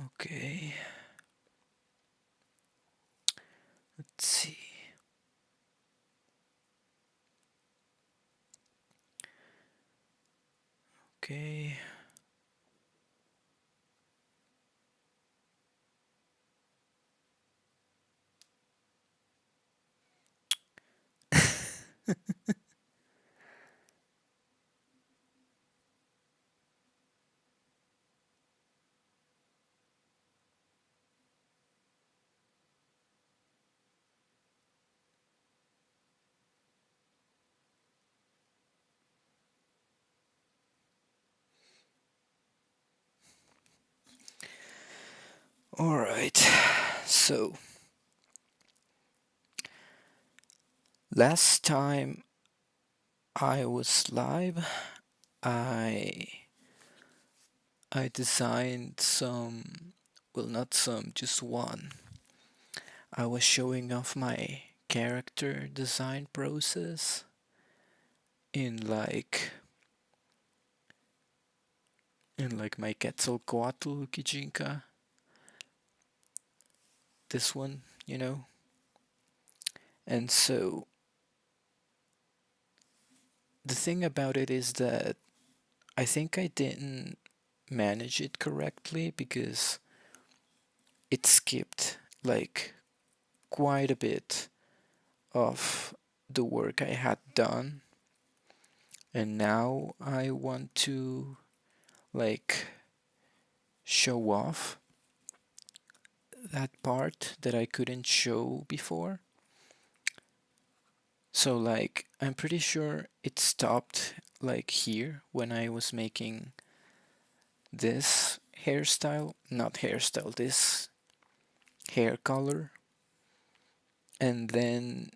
Okay, let's see. Okay. All right. So, last time I was live, I I designed some, well, not some, just one. I was showing off my character design process in like my Quetzalcoatl Kijinka. This one, you know. And so the thing about it is that I think I didn't manage it correctly because it skipped like quite a bit of the work I had done, and now I want to like show off that part that I couldn't show before. So like I'm pretty sure it stopped like here when I was making this hairstyle, not hairstyle, this hair color, and then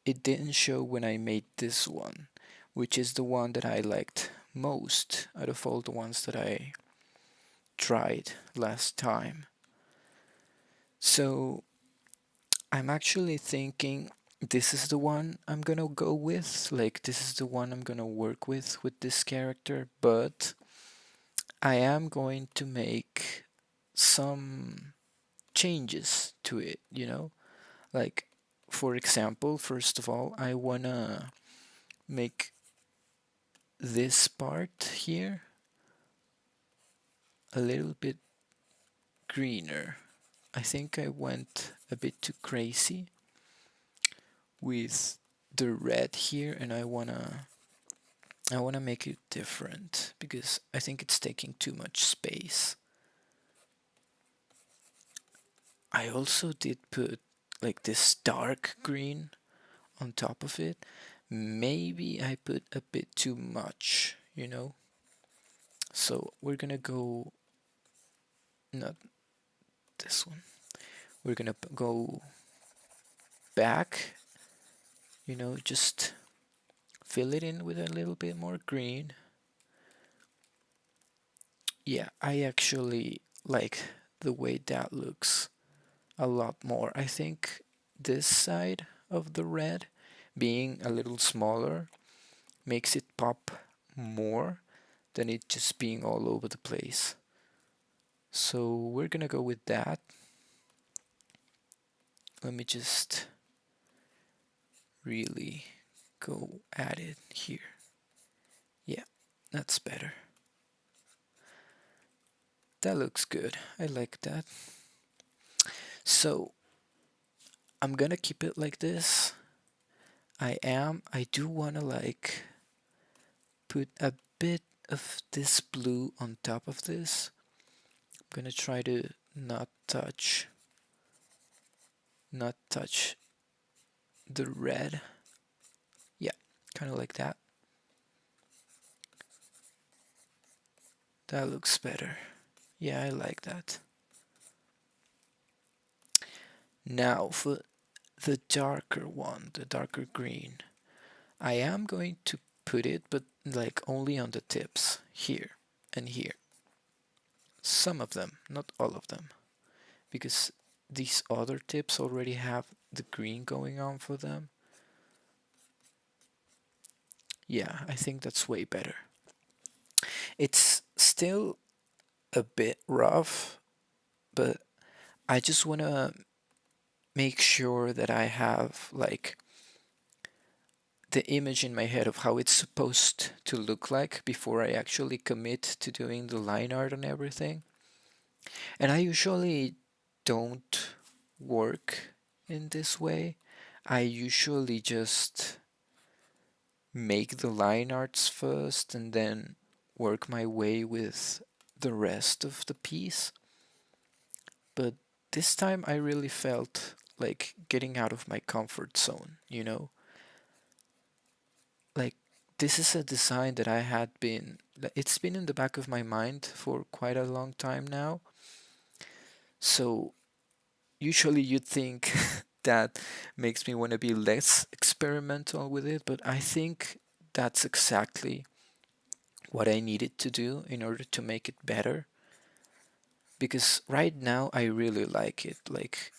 it didn't show when I made this one, which is the one that I liked most out of all the ones that I tried last time. So I'm actually thinking this is the one I'm gonna go with, like this is the one I'm gonna work with this character, but I am going to make some changes to it, you know? Like, for example, first of all, I wanna make this part here a little bit greener. I think I went a bit too crazy with the red here, and I wanna make it different because I think it's taking too much space. I also did put like this dark green on top of it. Maybe I put a bit too much, you know? So we're gonna go, not this one. We're gonna go back, just fill it in with a little bit more green. Yeah, I actually like the way that looks a lot more. I think this side of the red being a little smaller makes it pop more than it just being all over the place. So we're gonna go with that. Let me just really go at it here. Yeah, that's better. That looks good. I like that. So I'm gonna keep it like this. I do wanna like put a bit of this blue on top of this. I'm gonna try to not touch the red. Yeah, kind of like that. That looks better. Yeah, I like that. Now for the darker one, the darker green. I am going to put it, but like only on the tips, here and here. Some of them, not all of them, because these other tips already have the green going on for them. Yeah, I think that's way better. It's still a bit rough, but I just want to make sure that I have like the image in my head of how it's supposed to look like before I actually commit to doing the line art and everything. And I usually don't work in this way. I usually just make the line arts first and then work my way with the rest of the piece. But this time I really felt like getting out of my comfort zone. Like, this is a design that I had it's been in the back of my mind for quite a long time now. So usually you'd think that makes me want to be less experimental with it, but I think that's exactly what I needed to do in order to make it better. Because right now I really like it. Like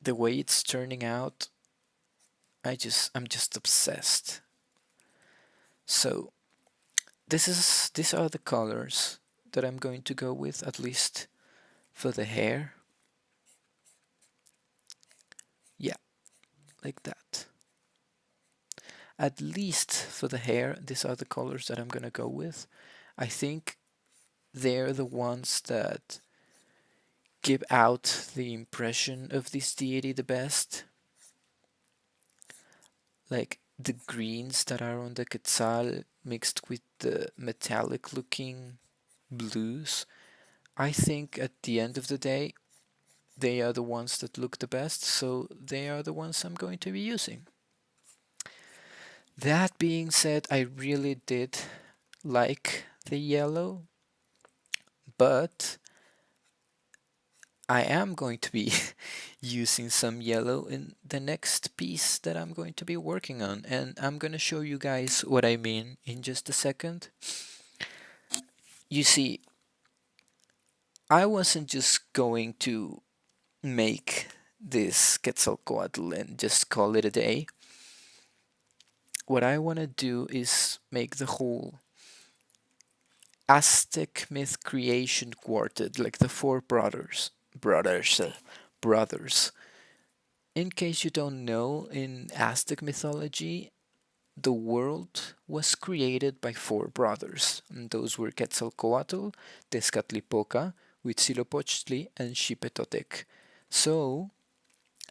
the way it's turning out, I'm just obsessed. So these are the colors that I'm going to go with, at least for the hair. Yeah, like that. At least for the hair, these are the colors that I'm gonna go with. I think they're the ones that give out the impression of this deity the best. Like the greens that are on the Quetzal mixed with the metallic looking blues. I think at the end of the day, they are the ones that look the best, so they are the ones I'm going to be using. That being said, I really did like the yellow, but I am going to be using some yellow in the next piece that I'm going to be working on, and I'm going to show you guys what I mean in just a second. You see, I wasn't just going to make this Quetzalcoatl and just call it a day. What I want to do is make the whole Aztec myth creation quartet, like the four brothers. In case you don't know, in Aztec mythology, the world was created by four brothers, and those were Quetzalcoatl, Tezcatlipoca, Huitzilopochtli, and Xipetotec. So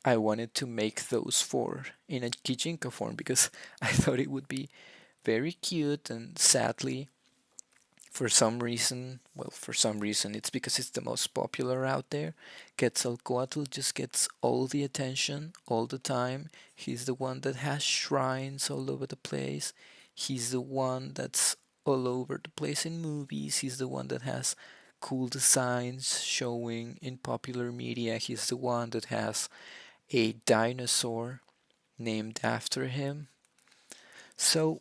I wanted to make those four in a Kijinka form because I thought it would be very cute, and sadly, For some reason, well, for some reason, it's because it's the most popular out there. Quetzalcoatl just gets all the attention all the time. He's the one that has shrines all over the place. He's the one that's all over the place in movies. He's the one that has cool designs showing in popular media. He's the one that has a dinosaur named after him. So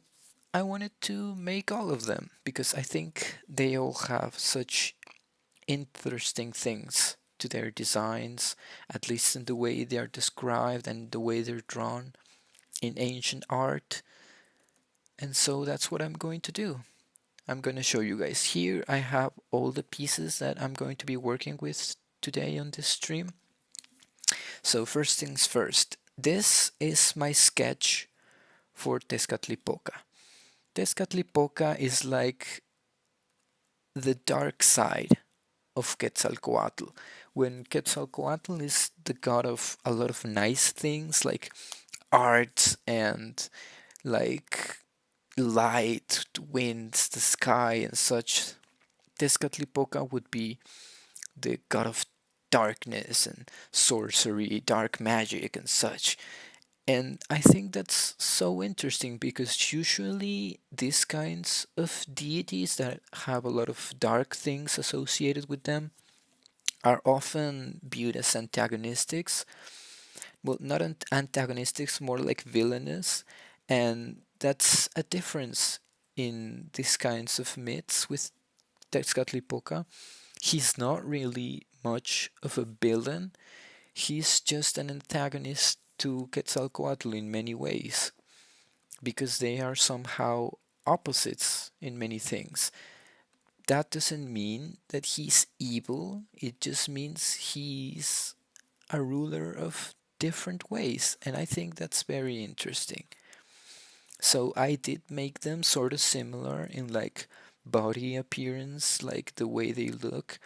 I wanted to make all of them because I think they all have such interesting things to their designs, at least in the way they are described and the way they're drawn in ancient art. And so that's what I'm going to do. I'm going to show you guys. Here I have all the pieces that I'm going to be working with today on this stream. So first things first, this is my sketch for Tezcatlipoca. Tezcatlipoca is like the dark side of Quetzalcoatl. When Quetzalcoatl is the god of a lot of nice things like art and like light, winds, the sky, and such, Tezcatlipoca would be the god of darkness and sorcery, dark magic, and such. And I think that's so interesting because usually these kinds of deities that have a lot of dark things associated with them are often viewed as antagonistics. Well, not antagonistics, more like villainous. And that's a difference in these kinds of myths with Tezcatlipoca. He's not really much of a villain, he's just an antagonist to Quetzalcoatl in many ways because they are somehow opposites in many things. That doesn't mean that he's evil, it just means he's a ruler of different ways, and I think that's very interesting. So I did make them sort of similar in like body appearance, like the way they look,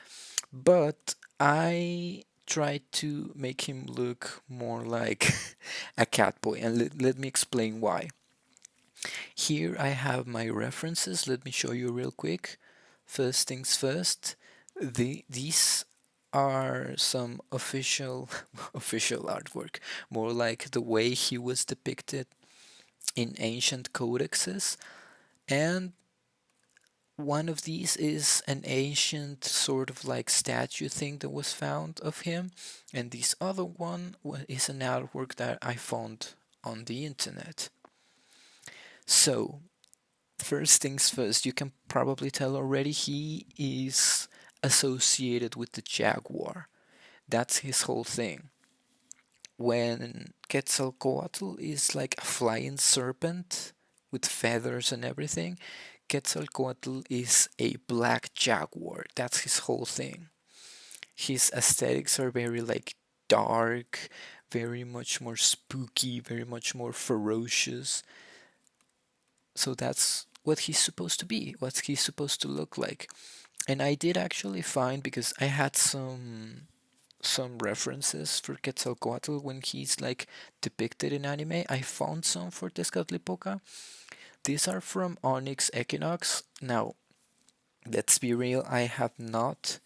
but I tried to make him look more like a cat boy, and let me explain why. Here I have my references. Let me show you real quick. First things first, these are some official official artwork, more like the way he was depicted in ancient codexes. And one of these is an ancient sort of like statue thing that was found of him, and this other one is an artwork that I found on the internet. So first things first, you can probably tell already he is associated with the jaguar. That's his whole thing. When Quetzalcoatl is like a flying serpent with feathers and everything, Quetzalcoatl is a black jaguar. That's his whole thing. His aesthetics are very like dark, very much more spooky, very much more ferocious. So that's what he's supposed to be, what he's supposed to look like. And I did actually find, because I had some references for Quetzalcoatl when he's like depicted in anime. I found some for Tezcatlipoca. These are from Onyx Equinox. Now, let's be real, I have not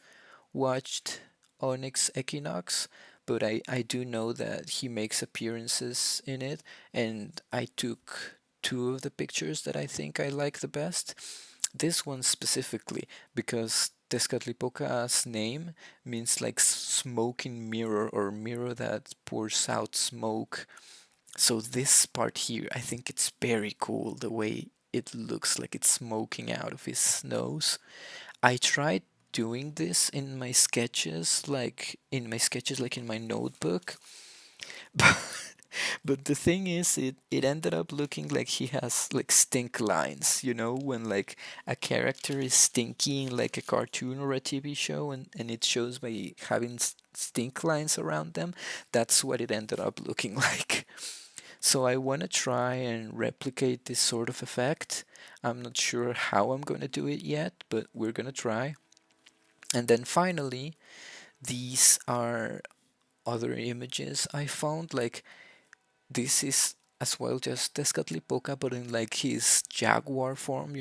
watched Onyx Equinox, but I do know that he makes appearances in it, and I took two of the pictures that I think I like the best. This one specifically, because Tezcatlipoca's name means like smoking mirror or mirror that pours out smoke. So this part here, I think it's very cool the way it looks like it's smoking out of his nose. I tried doing this in my sketches, like in my notebook, but but the thing is, it ended up looking like he has like stink lines, when like a character is stinky in like a cartoon or a TV show, and it shows by having stink lines around them. That's what it ended up looking like. So I want to try and replicate this sort of effect. I'm not sure how I'm going to do it yet, but we're going to try. And then finally, these are other images I found. Like this is as well just Tezcatlipoca, but in like his jaguar form,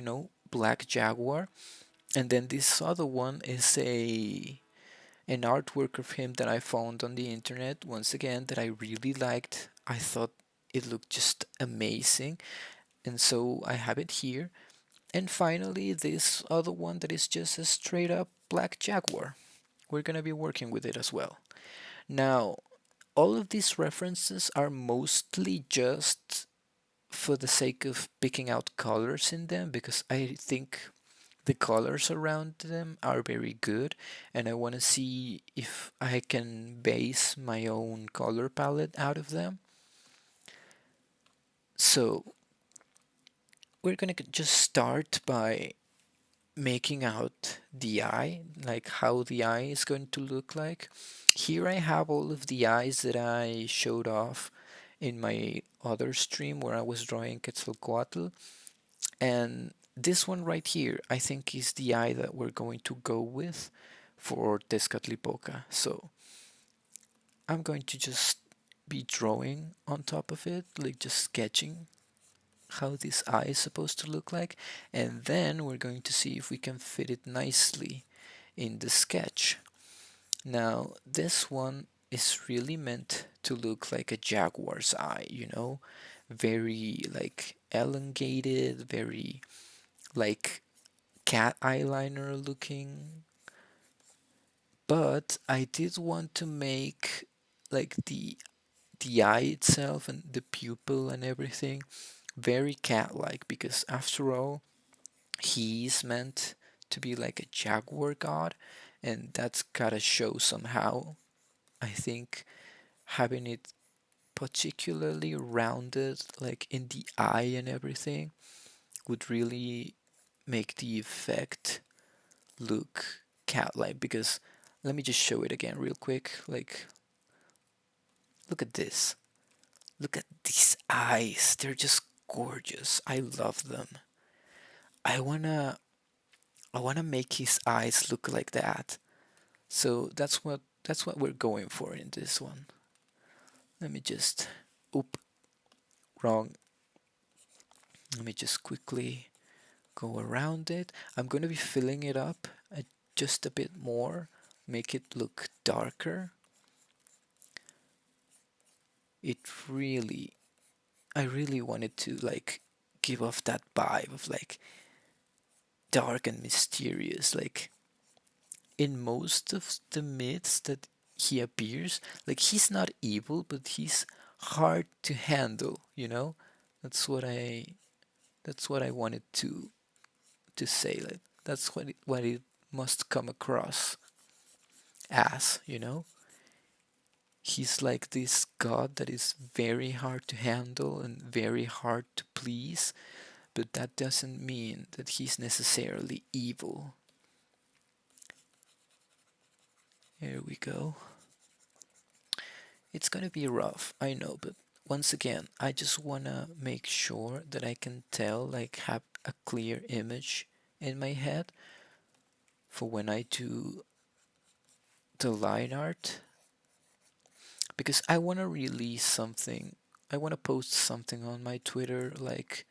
black jaguar. And then this other one is a an artwork of him that I found on the internet once again that I really liked. I thought it looked just amazing, and so I have it here. And finally, this other one that is just a straight up black jaguar. We're gonna be working with it as well. Now, all of these references are mostly just for the sake of picking out colors in them because I think the colors around them are very good and I want to see if I can base my own color palette out of them. So we're gonna just start by making out the eye, like how the eye is going to look like. Here I have all of the eyes that I showed off in my other stream where I was drawing Quetzalcoatl. And this one right here, I think is the eye that we're going to go with for Tezcatlipoca. So I'm going to just be drawing on top of it, like just sketching how this eye is supposed to look like. And then we're going to see if we can fit it nicely in the sketch. Now, this one is really meant to look like a jaguar's eye, you know? Very like elongated, very like cat eyeliner looking. But I did want to make like the eye itself and the pupil and everything very cat-like because after all, he's meant to be like a jaguar god, and that's gotta show somehow. I think having it particularly rounded, like in the eye and everything, would really make the effect look cat-like. Because let me just show it again real quick. Like, look at this. Look at these eyes. They're just gorgeous. I love them. I wanna I wanna make his eyes look like that. So that's what we're going for in this one. Let me just oop wrong. Let me just quickly go around it. I'm going to be filling it up just a bit more, make it look darker. It really, I really wanted to like give off that vibe of like dark and mysterious. Like in most of the myths that he appears, like he's not evil, but he's hard to handle, you know? That's what I that's what I wanted to say. Like that's what it must come across as, you know? He's like this god that is very hard to handle and very hard to please, but that doesn't mean that he's necessarily evil. Here we go. It's gonna be rough, I know, but once again, I just wanna make sure that I can tell, like, have a clear image in my head for when I do the line art because I wanna release something. I wanna post something on my Twitter like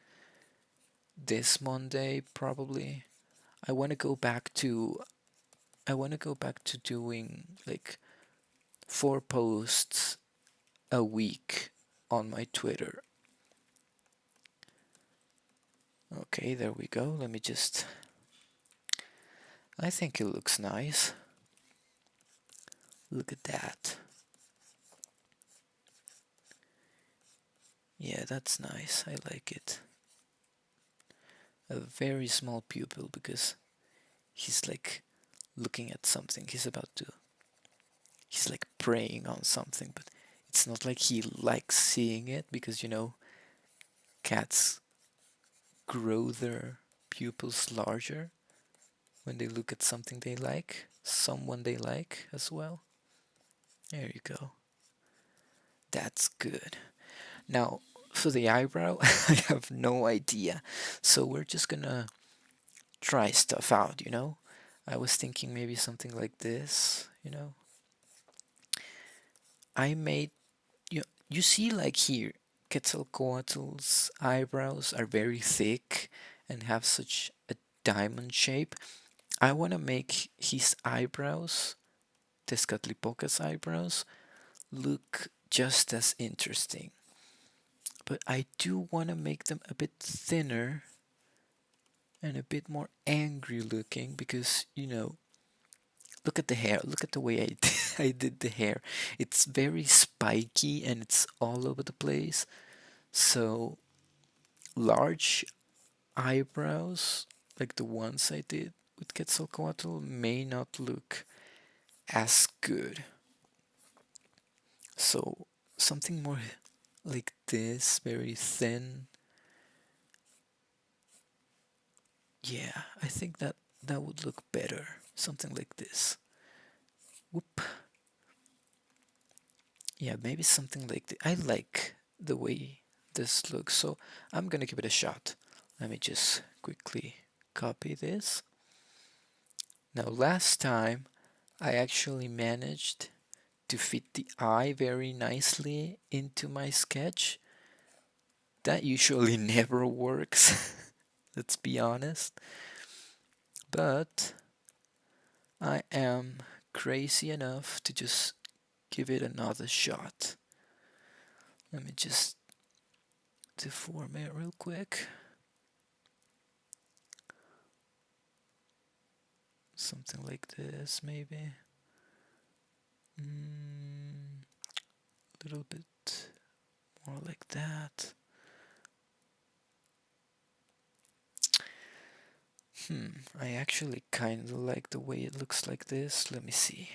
this Monday probably. I wanna go back to I wanna go back to doing like 4 posts a week on my Twitter. Okay, there we go. Let me just. I think it looks nice. Look at that. Yeah, that's nice. I like it. A very small pupil because he's like looking at something. He's about to. He's like preying on something, but it's not like he likes seeing it because cats grow their pupils larger when they look at something they like, someone they like as well. There you go. That's good. Now, for the eyebrow, I have no idea. So we're just gonna try stuff out, you know? I was thinking maybe something like this, you know? I made you see like here, Quetzalcoatl's eyebrows are very thick and have such a diamond shape. I want to make his eyebrows, Tezcatlipoca's eyebrows, look just as interesting. But I do want to make them a bit thinner and a bit more angry looking because, look at the hair. Look at the way I did the hair. It's very spiky and it's all over the place. So large eyebrows, like the ones I did with Quetzalcoatl, may not look as good. So something more like this, very thin. Yeah, I think that would look better. Something like this. Whoop. Yeah, maybe something like this. I like the way this looks, so I'm gonna give it a shot. Let me just quickly copy this. Now, last time I actually managed to fit the eye very nicely into my sketch. That usually never works, let's be honest. But I am crazy enough to just give it another shot. Let me just deform it real quick. Something like this, maybe. A little bit more like that. I actually kind of like the way it looks like this. Let me see.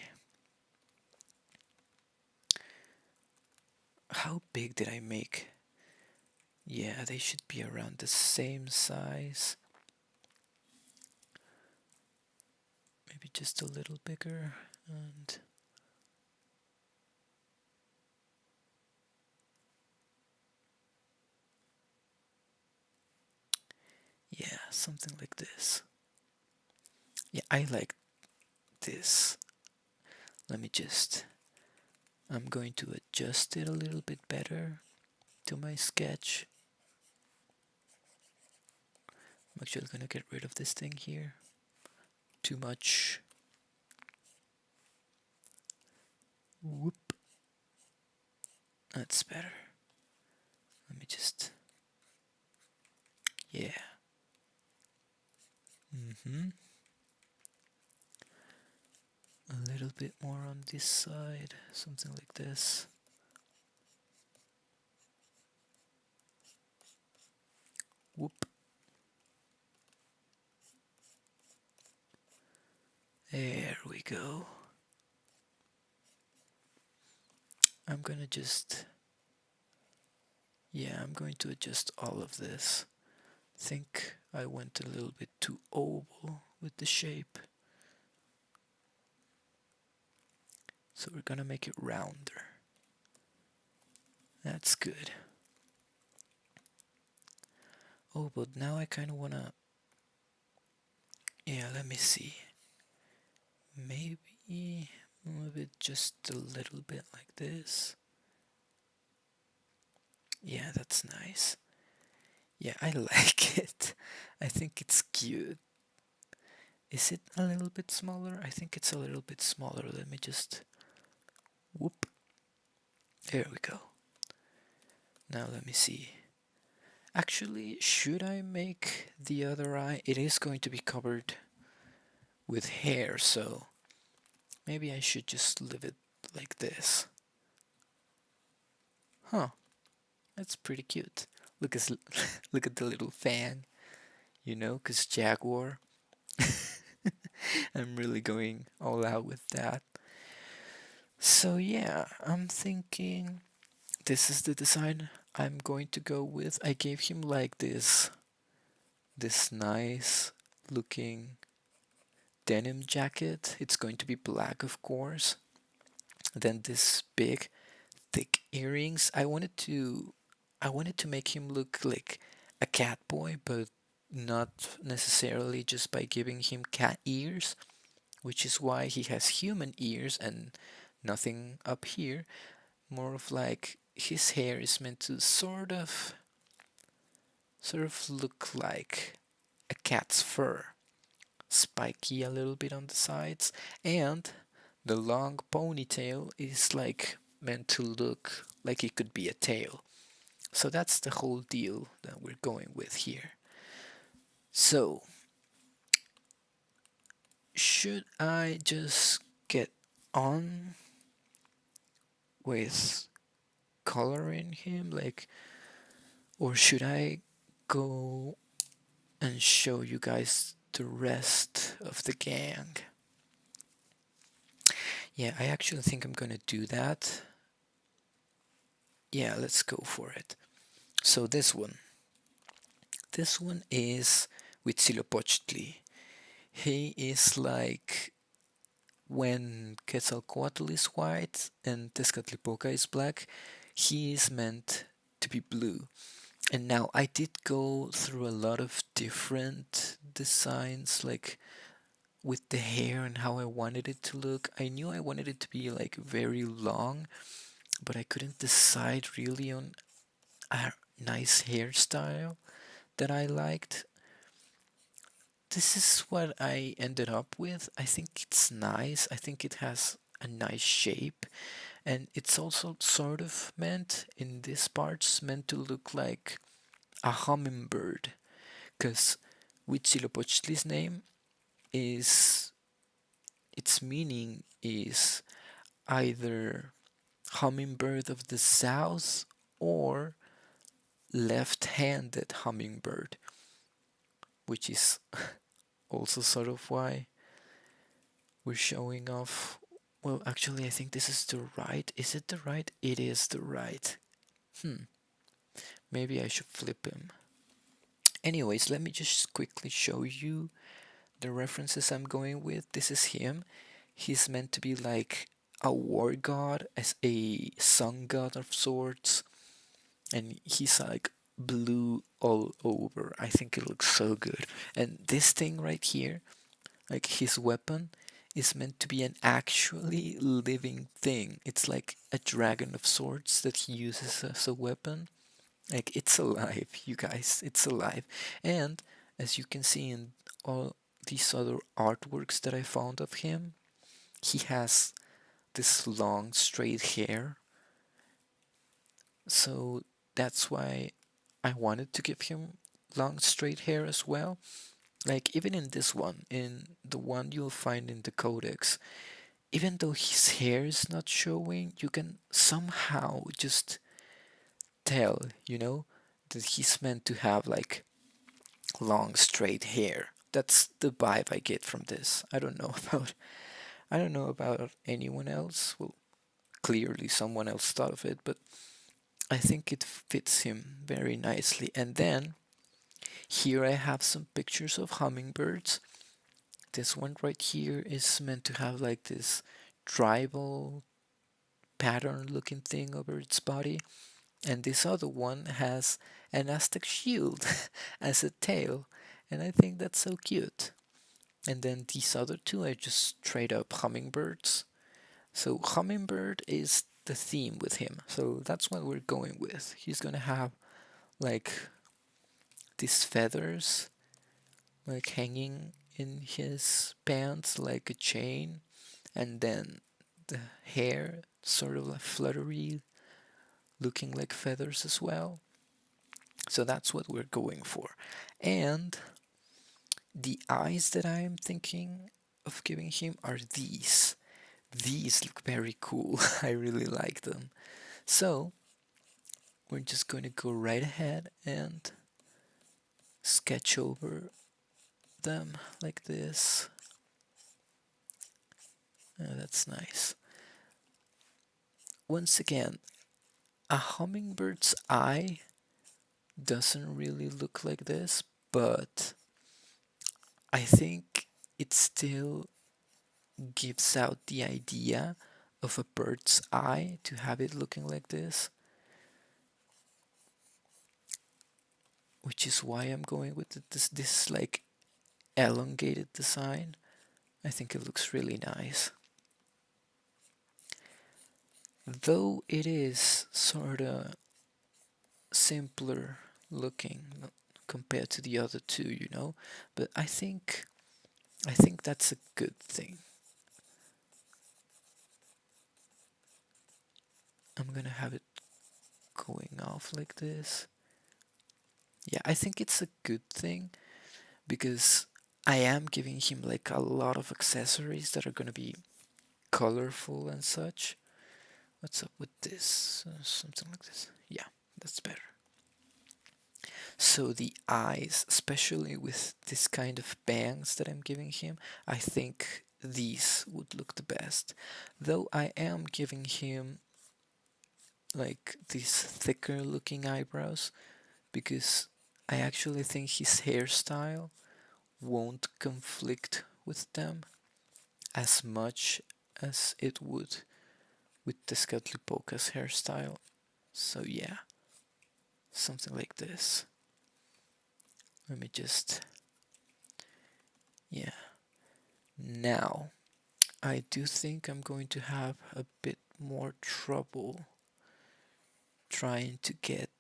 How big did I make? Yeah, they should be around the same size. Maybe just a little bigger. And yeah, something like this. Yeah, I like this. Let me just. I'm going to adjust it a little bit better to my sketch. I'm actually gonna get rid of this thing here. Too much. Whoop. That's better. Let me just. Yeah. A little bit more on this side. Something like this. Whoop. There we go. I'm gonna just. Yeah, I'm going to adjust all of this. Think I went a little bit too oval with the shape. So we're gonna make it rounder. That's good. Oh, but now I kind of wanna. Yeah, let me see. Maybe move it just a little bit like this. Yeah, that's nice. Yeah, I like it. I think it's cute. Is it a little bit smaller? I think it's a little bit smaller. Let me just. Whoop. There we go. Now let me see. Actually, should I make the other eye? It is going to be covered with hair, so maybe I should just leave it like this. Huh, that's pretty cute. Look at look at the little fang, 'cause jaguar. I'm really going all out with that. So yeah, I'm thinking this is the design I'm going to go with. I gave him like this nice looking denim jacket. It's going to be black, of course. Then this big thick earrings. I wanted to make him look like a cat boy, but not necessarily just by giving him cat ears, which is why he has human ears and nothing up here. More of like his hair is meant to sort of look like a cat's fur. spiky a little bit on the sides, and the long ponytail is like meant to look like it could be a tail. So that's the whole deal that we're going with here. So, should I just get on with coloring him, like, or should I go and show you guys the rest of the gang? Yeah, I actually think I'm gonna do that. Yeah, let's go for it. So this one is Huitzilopochtli. He is like when Quetzalcoatl is white and Tezcatlipoca is black, he is meant to be blue. And now I did go through a lot of different designs, like with the hair and how I wanted it to look. I knew I wanted it to be like very long, but I couldn't decide really on a nice hairstyle that I liked. This is what I ended up with. I think it's nice. I think it has a nice shape, and it's also sort of meant in this parts meant to look like a hummingbird, because Huitzilopochtli's name is its meaning is either hummingbird of the south or left-handed hummingbird, which is also sort of why we're showing off. Well, actually, I think this is the right. Is it the right? It is the right. Hmm. Maybe I should flip him. Anyways, let me just quickly show you the references I'm going with. This is him. He's meant to be like a war god, as a sun god of sorts, and he's like blue all over. I think it looks so good. And this thing right here, like his weapon, is meant to be an actually living thing. It's like a dragon of swords that he uses as a weapon. Like it's alive, you guys. It's alive. And as you can see in all these other artworks that I found of him, he has this long straight hair. So that's why I wanted to give him long straight hair as well. Like even in this one, in the one you'll find in the codex, even though his hair is not showing, you can somehow just tell, that he's meant to have like long straight hair. That's the vibe I get from this. I don't know about anyone else. Well, clearly someone else thought of it, but I think it fits him very nicely. And then here I have some pictures of hummingbirds. This one right here is meant to have like this tribal pattern looking thing over its body, and this other one has an Aztec shield as a tail, and I think that's so cute. And then these other two are just straight up hummingbirds. So hummingbird is the theme with him. So that's what we're going with. He's gonna have like these feathers like hanging in his pants like a chain, and then the hair sort of like fluttery, looking like feathers as well. So that's what we're going for. And the eyes that I'm thinking of giving him are these. These look very cool. I really like them. So we're just going to go right ahead and sketch over them like this. That's nice. Once again, a hummingbird's eye doesn't really look like this, but I think it still gives out the idea of a bird's eye to have it looking like this, which is why I'm going with this like elongated design. I think it looks really nice. Though it is sort of simpler looking compared to the other two, but I think I think that's a good thing. I'm gonna have it going off like this. Yeah, I think it's a good thing because I am giving him like a lot of accessories that are gonna be colorful and such. What's up with this? Something like this. Yeah, that's better. So the eyes, especially with this kind of bangs that I'm giving him, I think these would look the best. Though I am giving him like these thicker looking eyebrows because I actually think his hairstyle won't conflict with them as much as it would with the Tezcatlipoca's hairstyle. So yeah, something like this. Let me just, yeah. Now, I do think I'm going to have a bit more trouble trying to get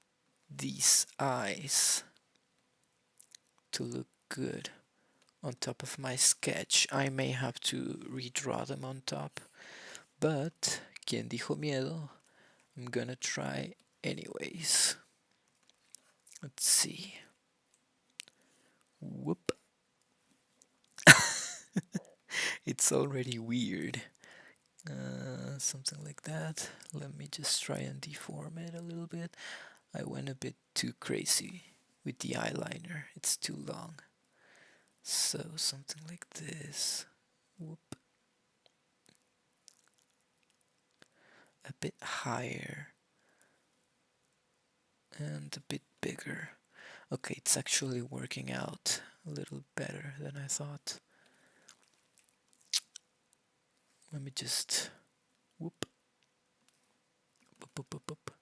these eyes to look good on top of my sketch. I may have to redraw them on top, but ¿quién dijo miedo? I'm gonna try anyways. Let's see. Whoop. It's already weird. Something like that. Let me just try and deform it a little bit. I went a bit too crazy with the eyeliner. It's too long. So something like this. Whoop. A bit higher and a bit bigger. Okay, it's actually working out a little better than I thought. Let me just whoop. Boop, boop, boop, boop.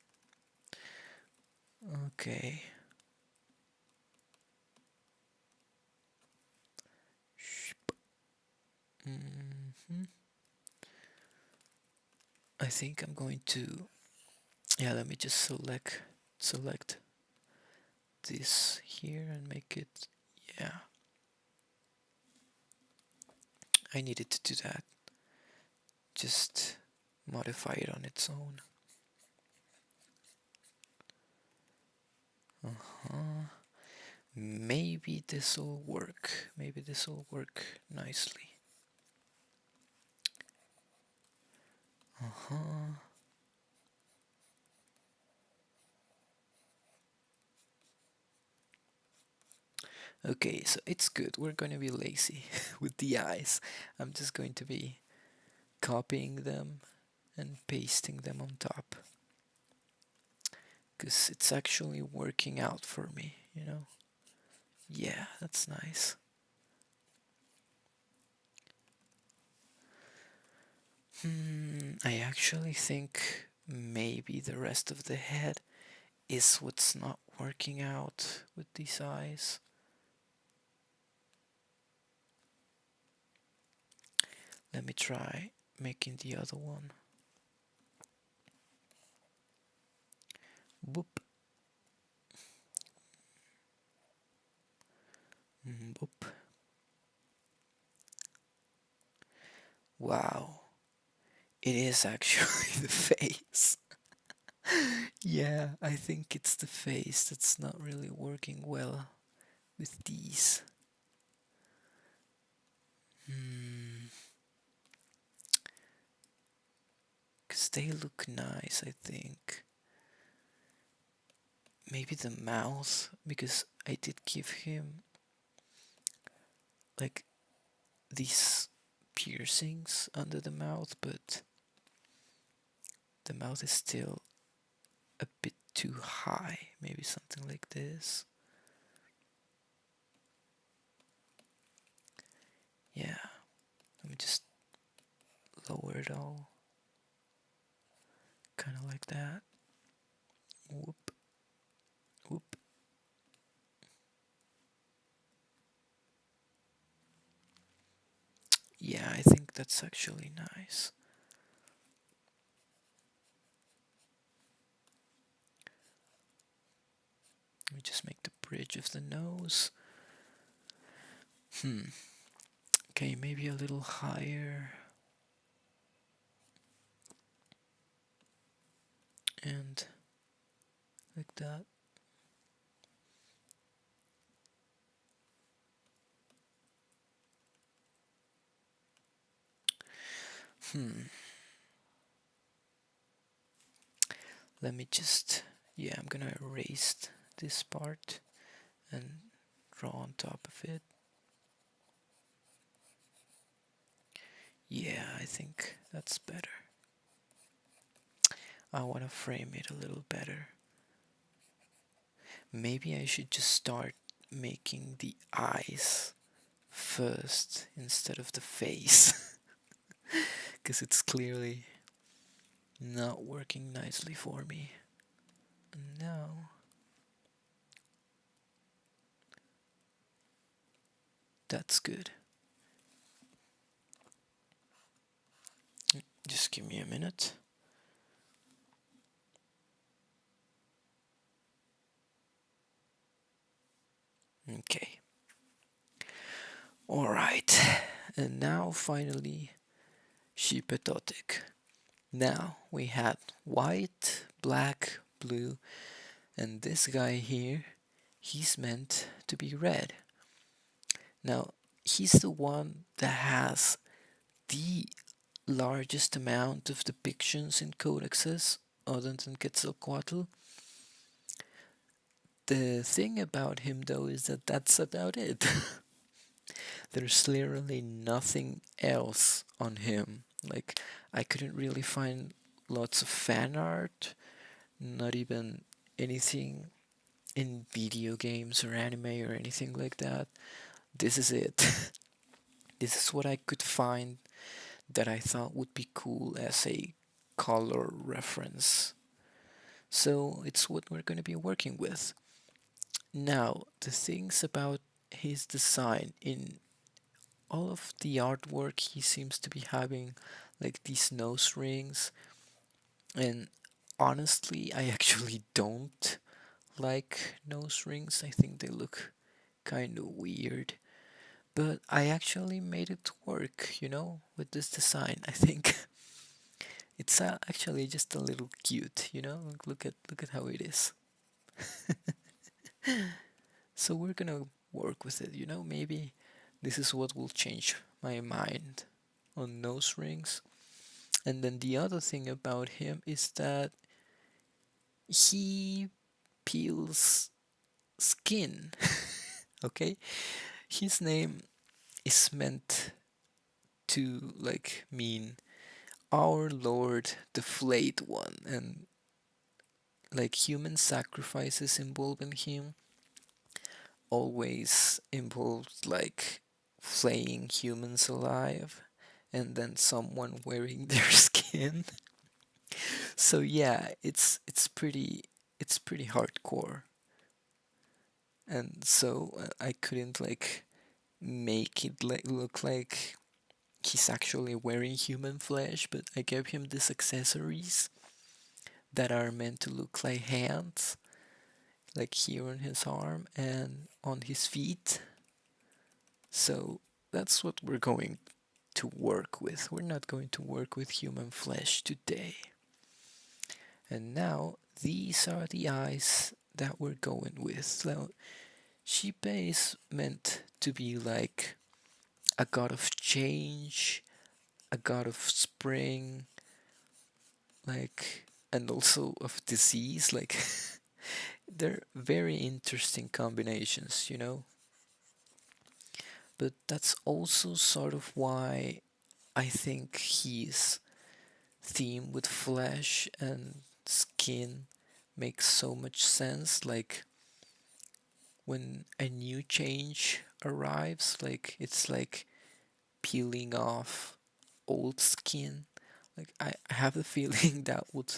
Okay. Mm-hmm. I think I'm going to, yeah, let me just select this here and make it, yeah, I needed to do that. Just modify it on its own. Uh-huh. Maybe this will work. Maybe this will work nicely. Uh-huh. Okay, so it's good. We're going to be lazy with the eyes. I'm just going to be copying them and pasting them on top. Because it's actually working out for me, you know? Yeah, that's nice. I actually think maybe the rest of the head is what's not working out with these eyes. Let me try making the other one. Boop. Boop. Wow. It is actually the face. Yeah, I think it's the face that's not really working well with these. Because they look nice, I think. Maybe the mouth, because I did give him like these piercings under the mouth, but the mouth is still a bit too high. Maybe something like this. Yeah, let me just lower it all. Kind of like that. Whoop, whoop. Yeah, I think that's actually nice. Let me just make the bridge of the nose. Okay, maybe a little higher. And like that. Hmm. Let me just. Yeah, I'm gonna erase this part and draw on top of it. Yeah, I think that's better. I want to frame it a little better. Maybe I should just start making the eyes first instead of the face. Because it's clearly not working nicely for me. No, that's good. Just give me a minute. Okay. Alright. And now finally, Shipetotic. Now we had white, black, blue, and this guy here, he's meant to be red. Now, he's the one that has the largest amount of depictions in codexes other than Quetzalcoatl. The thing about him, though, is that that's about it. There's literally nothing else on him. Like, I couldn't really find lots of fan art, not even anything in video games or anime or anything like that. This is it. This is what I could find that I thought would be cool as a color reference. So it's what we're going to be working with. Now, the things about his design in all of the artwork, he seems to be having like these nose rings, and honestly, I actually don't like nose rings. I think they look kind of weird. But I actually made it work, with this design. I think it's actually just a little cute. Look at how it is. So we're gonna work with it. Maybe this is what will change my mind on nose rings. And then the other thing about him is that he peels skin. Okay, his name is meant to like mean our Lord, the flayed one, and like human sacrifices involving him always involved like flaying humans alive and then someone wearing their skin. So yeah, it's pretty hardcore. And so I couldn't like make it like look like he's actually wearing human flesh, but I gave him these accessories that are meant to look like hands, like here on his arm and on his feet. So that's what we're going to work with. We're not going to work with human flesh today. And now these are the eyes that we're going with. Now, Shipe is meant to be like a god of change, a god of spring, like, and also of disease. Like, they're very interesting combinations. But that's also sort of why I think his theme with flesh and skin makes so much sense. Like when a new change arrives, like it's like peeling off old skin. Like I have the feeling that would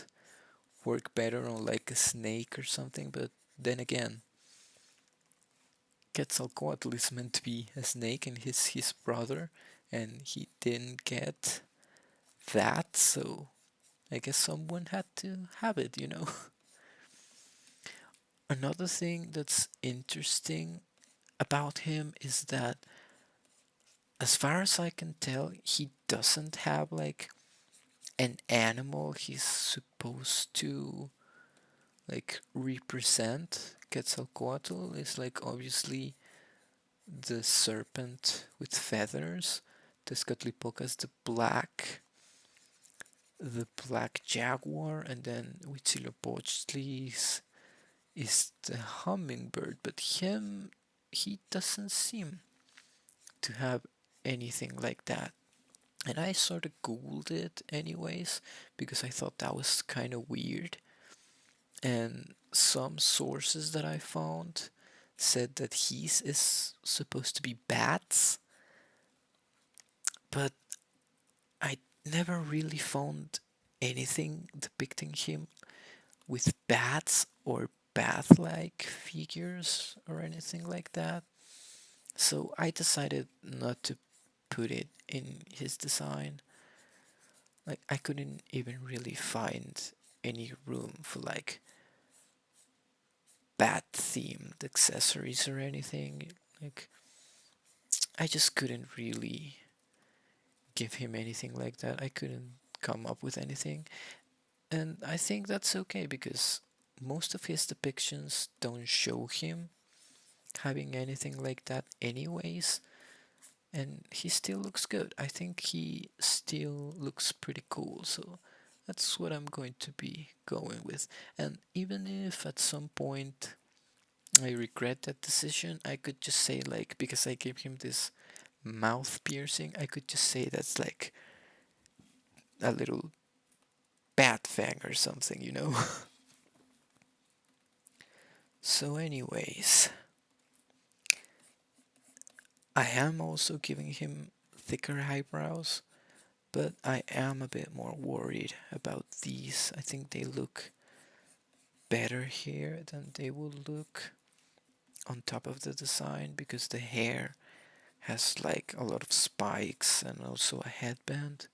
work better on like a snake or something, but then again, Quetzalcoatl is meant to be a snake and he's his brother, and he didn't get that, so I guess someone had to have it. Another thing that's interesting about him is that as far as I can tell, he doesn't have like an animal he's supposed to like represent. Quetzalcoatl is like obviously the serpent with feathers. Tezcatlipoca is the black jaguar, and then Huitzilopochtli is the hummingbird. But he doesn't seem to have anything like that. And I sort of googled it anyways because I thought that was kind of weird. And some sources that I found said that his is supposed to be bats, but I never really found anything depicting him with bats or bat like figures or anything like that. So I decided not to put it in his design. Like, I couldn't even really find any room for like bat themed accessories or anything. Like, I just couldn't really give him anything like that. I couldn't come up with anything. And I think that's okay because most of his depictions don't show him having anything like that, anyways. And he still looks good. I think he still looks pretty cool. So that's what I'm going to be going with. And even if at some point I regret that decision, I could just say, like, because I gave him this mouth piercing, I could just say that's like a little bat fang or something. So, anyways, I am also giving him thicker eyebrows, but I am a bit more worried about these. I think they look better here than they will look on top of the design because the hair has like a lot of spikes and also a headband.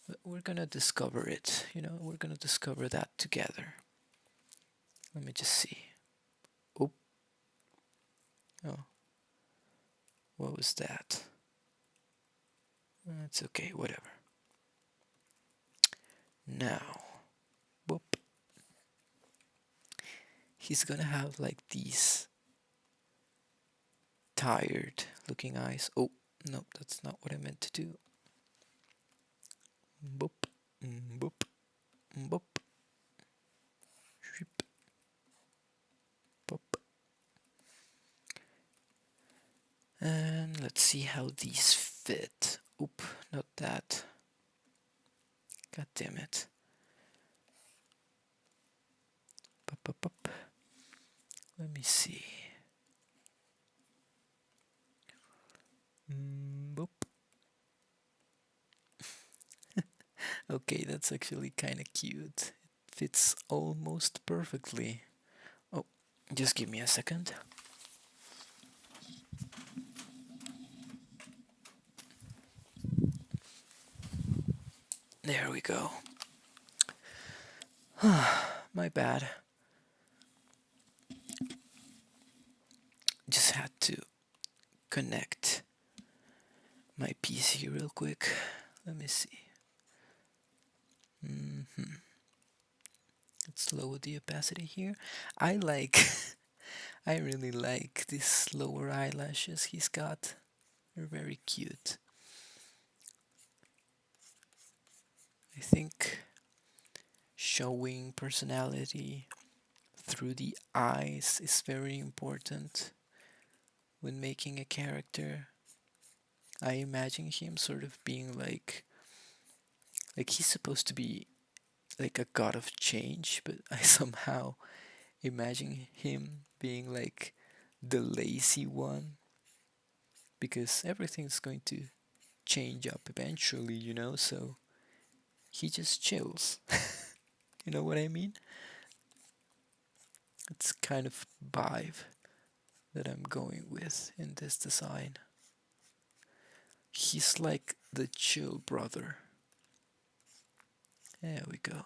But we're gonna discover it, we're gonna discover that together. Let me just see. Oh, oh, what was that? It's okay, whatever. Now, whoop. He's gonna have like these tired looking eyes. Oh, no, that's not what I meant to do. Boop, boop, boop, ship, pop. And let's see how these fit. Oop, not that. God damn it. Pop, pop, pop. Let me see. Boop. Okay, that's actually kind of cute. It fits almost perfectly. Oh, just give me a second. There we go. My bad. Just had to connect my PC real quick. Let me see. Let's lower the opacity here. I like, I really like these lower eyelashes he's got. They're very cute. I think showing personality through the eyes is very important when making a character. I imagine him sort of being like he's supposed to be like a god of change, but I somehow imagine him being like the lazy one because everything's going to change up eventually, so he just chills. You know what I mean? It's kind of vibe that I'm going with in this design. He's like the chill brother. There we go.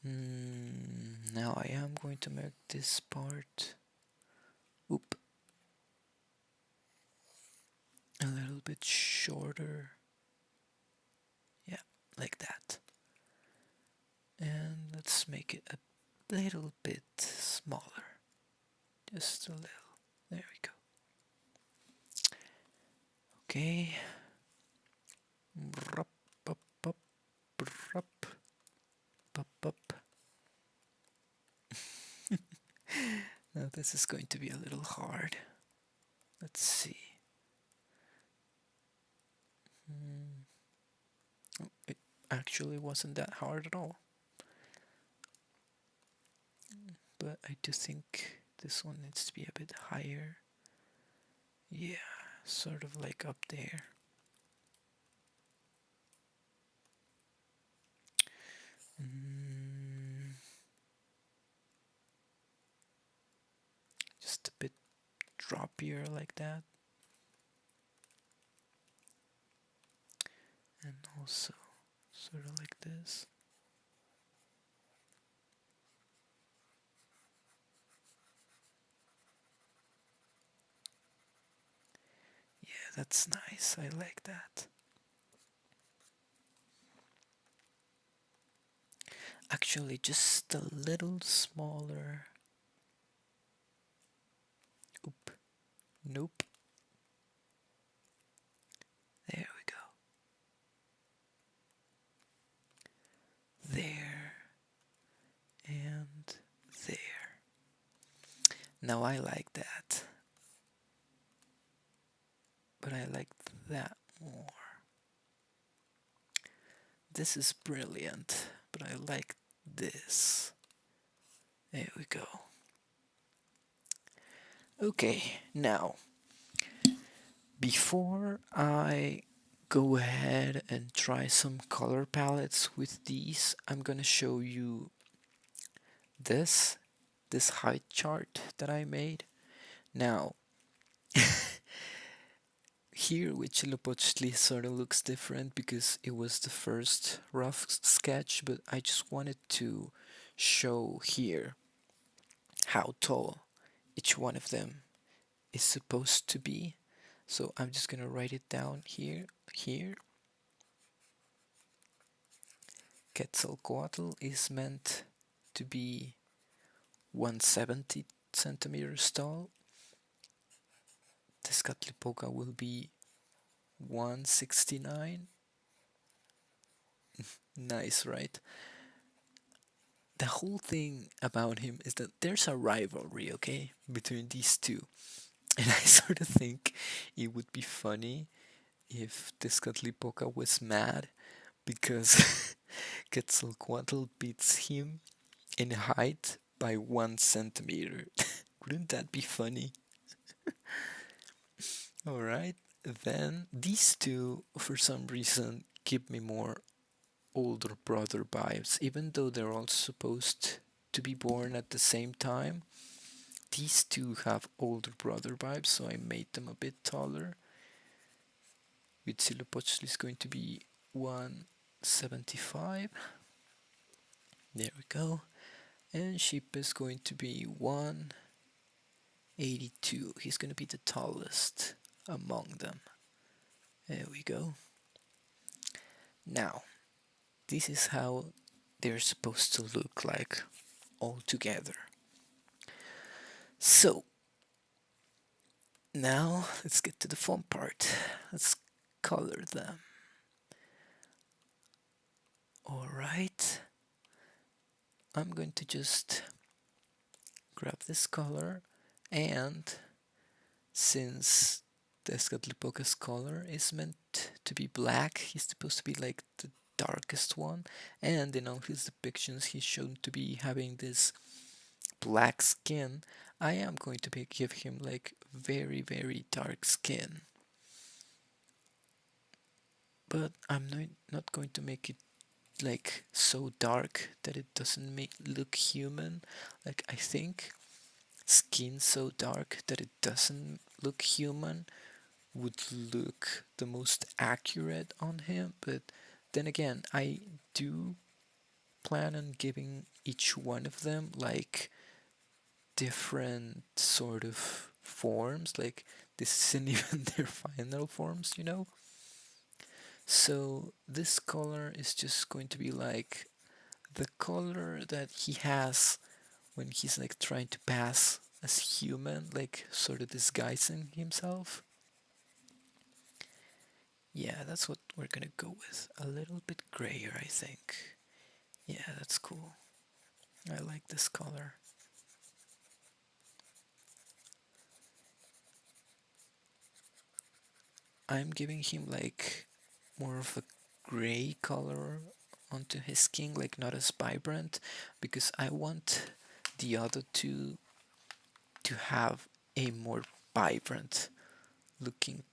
Now I am going to make this part. Oop, bit shorter. Yeah, like that. And let's make it a little bit smaller. Just a little. There we go. Okay. Brup, bup, bup, brup, bup, bup. Now this is going to be a little hard. Let's see. Oh, it actually wasn't that hard at all. But I do think this one needs to be a bit higher. Yeah, sort of like up there. Mm, just a bit droppier like that. And also sort of like this. Yeah, that's nice. I like that. Actually, just a little smaller. Oop. Nope. There we go. There. And there. Now I like that. But I like that more. This is brilliant, but I like this. There we go. Okay, now, before I go ahead and try some color palettes with these, I'm gonna show you this this height chart that I made. Now, here Huitzilopochtli sort of looks different because it was the first rough sketch, but I just wanted to show here how tall each one of them is supposed to be. So I'm just gonna write it down here. Quetzalcoatl is meant to be 170 centimeters tall. Tezcatlipoca will be 169. Nice, right? The whole thing about him is that there's a rivalry, okay, between these two. And I sort of think it would be funny if Tezcatlipoca was mad because Quetzalcoatl beats him in height by 1 centimeter. Wouldn't that be funny? Alright, then these two, for some reason, give me more older brother vibes, even though they're all supposed to be born at the same time. These two have older brother vibes, so I made them a bit taller. Huitzilopochtli is going to be 175. There we go. And Sheep is going to be 182. He's going to be the tallest among them. There we go. Now, this is how they're supposed to look like all together. So, now let's get to the fun part. Let's color them. Alright, I'm going to just grab this color, and since Tezcatlipoca's color is meant to be black, he's supposed to be like the darkest one, and in all his depictions he's shown to be having this black skin. I am going to give him like very very dark skin, but I'm not going to make it like so dark that it doesn't make look human. Like I think skin so dark that it doesn't look human would look the most accurate on him, but then again I do plan on giving each one of them like different sort of forms. Like This isn't even their final forms, you know? So this color is just going to be like the color that he has when he's like trying to pass as human, like sort of disguising himself. Yeah, that's what we're gonna go with. A little bit grayer, I think. Yeah, that's cool. I like this color. I'm giving him like more of a gray color onto his skin, like not as vibrant, because I want the other two to have a more vibrant looking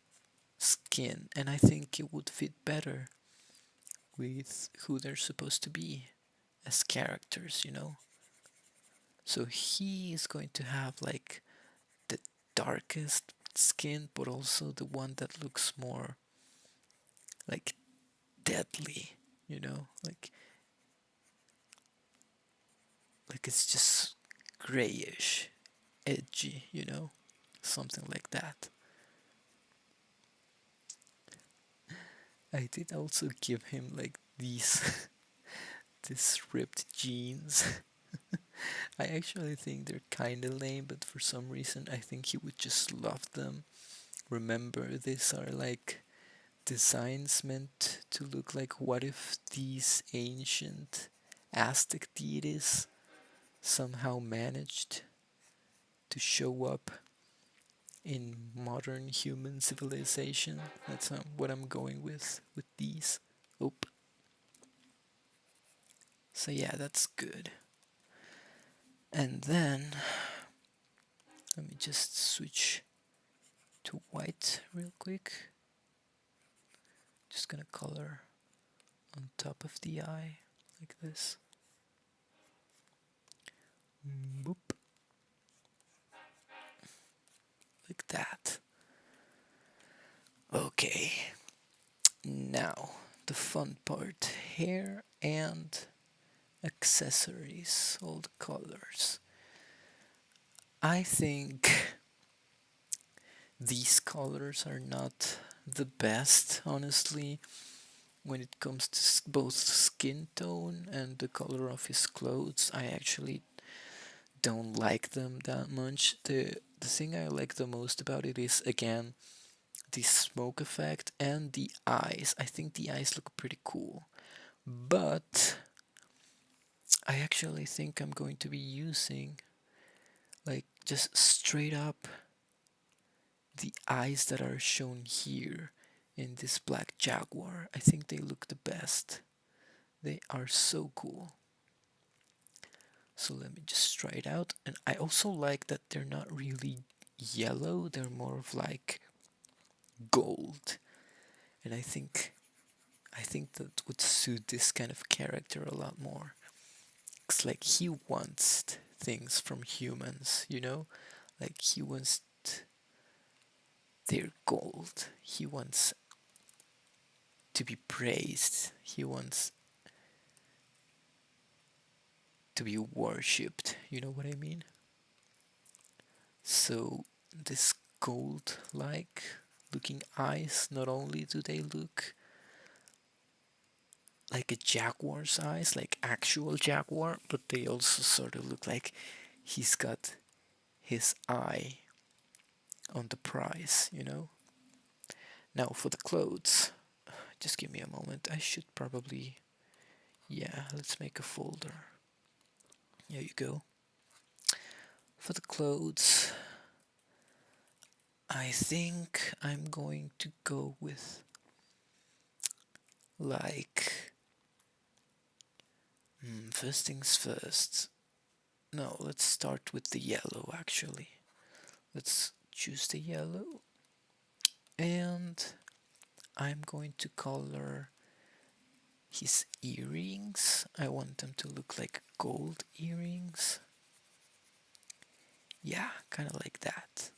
skin, and I think it would fit better with who they're supposed to be as characters, you know? So he is going to have like the darkest skin, but also the one that looks more like deadly, you know? Like it's just grayish, edgy, you know? Something like that. I did also give him like these these ripped jeans. I actually think they're kinda lame, but for some reason I think he would just love them. Remember, these are like designs meant to look like what if these ancient Aztec deities somehow managed to show up in modern human civilization. That's what I'm going with these. Oop. So yeah, that's good. And then let me just switch to white real quick. Just gonna color on top of the eye like this. Boop. Like that. Okay. Now, the fun part, hair and accessories, all the colors. I think these colors are not the best, honestly, when it comes to both skin tone and the color of his clothes. I actually don't like them that much. The thing I like the most about it is again the smoke effect and the eyes. I think the eyes look pretty cool. But I actually think I'm going to be using like just straight up the eyes that are shown here in this black jaguar. I think they look the best. They are so cool. So let me just try it out. And I also like that they're not really yellow, they're more of like gold. And I think that would suit this kind of character a lot more. It's like he wants things from humans, you know? Like he wants their gold. He wants to be praised. He wants to be worshipped. You know what I mean? So this gold like looking eyes, not only do they look like a jaguar's eyes, like actual jaguar, but they also sort of look like he's got his eye on the prize, you know? Now for the clothes, just give me a moment. I should probably, yeah, let's make a folder. There you go. For the clothes, I think I'm going to go with like, first things first. No, let's start with the yellow actually. Let's choose the yellow and I'm going to color his earrings. I want them to look like gold earrings. Yeah, kind of like that.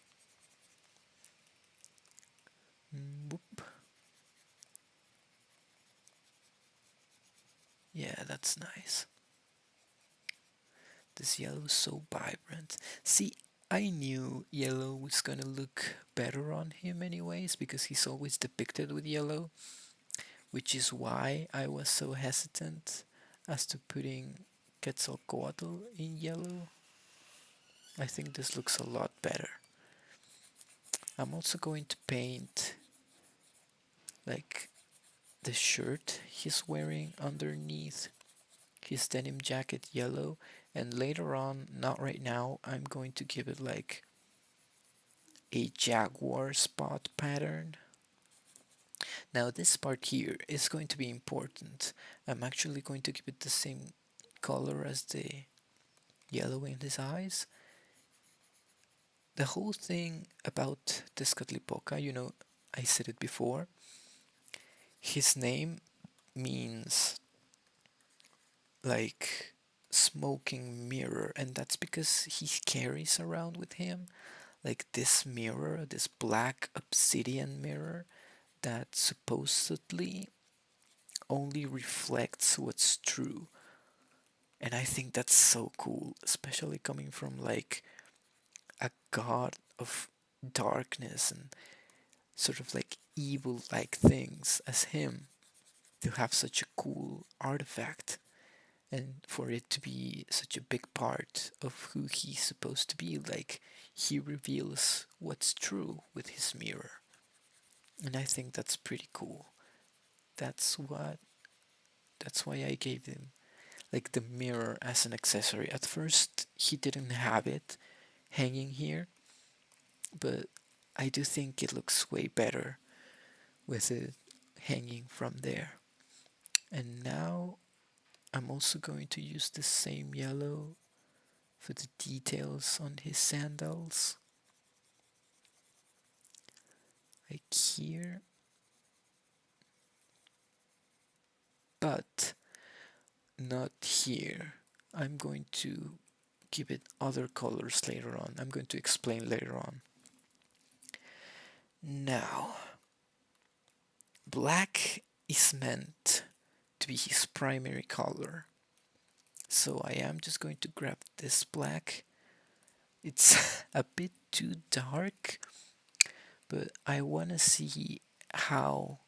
Boop. Yeah, that's nice. This yellow is so vibrant. See, I knew yellow was gonna look better on him anyways because he's always depicted with yellow, which is why I was so hesitant as to putting Quetzalcoatl in yellow. I think this looks a lot better. I'm also going to paint like the shirt he's wearing underneath his denim jacket yellow, and later on, not right now, I'm going to give it like a jaguar spot pattern. Now this part here is going to be important. I'm actually going to give it the same color as the yellow in his eyes. The whole thing about Tezcatlipoca, I said it before, his name means like smoking mirror, and that's because he carries around with him like this mirror, this black obsidian mirror that supposedly only reflects what's true. And I think that's so cool, especially coming from like a god of darkness and sort of like evil like things as him, to have such a cool artifact and for it to be such a big part of who he's supposed to be. Like, he reveals what's true with his mirror. And I think that's pretty cool. That's what that's why I gave him like the mirror as an accessory. At first he didn't have it hanging here, but I do think it looks way better with it hanging from there. And now I'm also going to use the same yellow for the details on his sandals, like here, but not here. I'm going to give it other colors later on. I'm going to explain later on. Now, black is meant to be his primary color. So I am just going to grab this black. It's a bit too dark, but I want to see how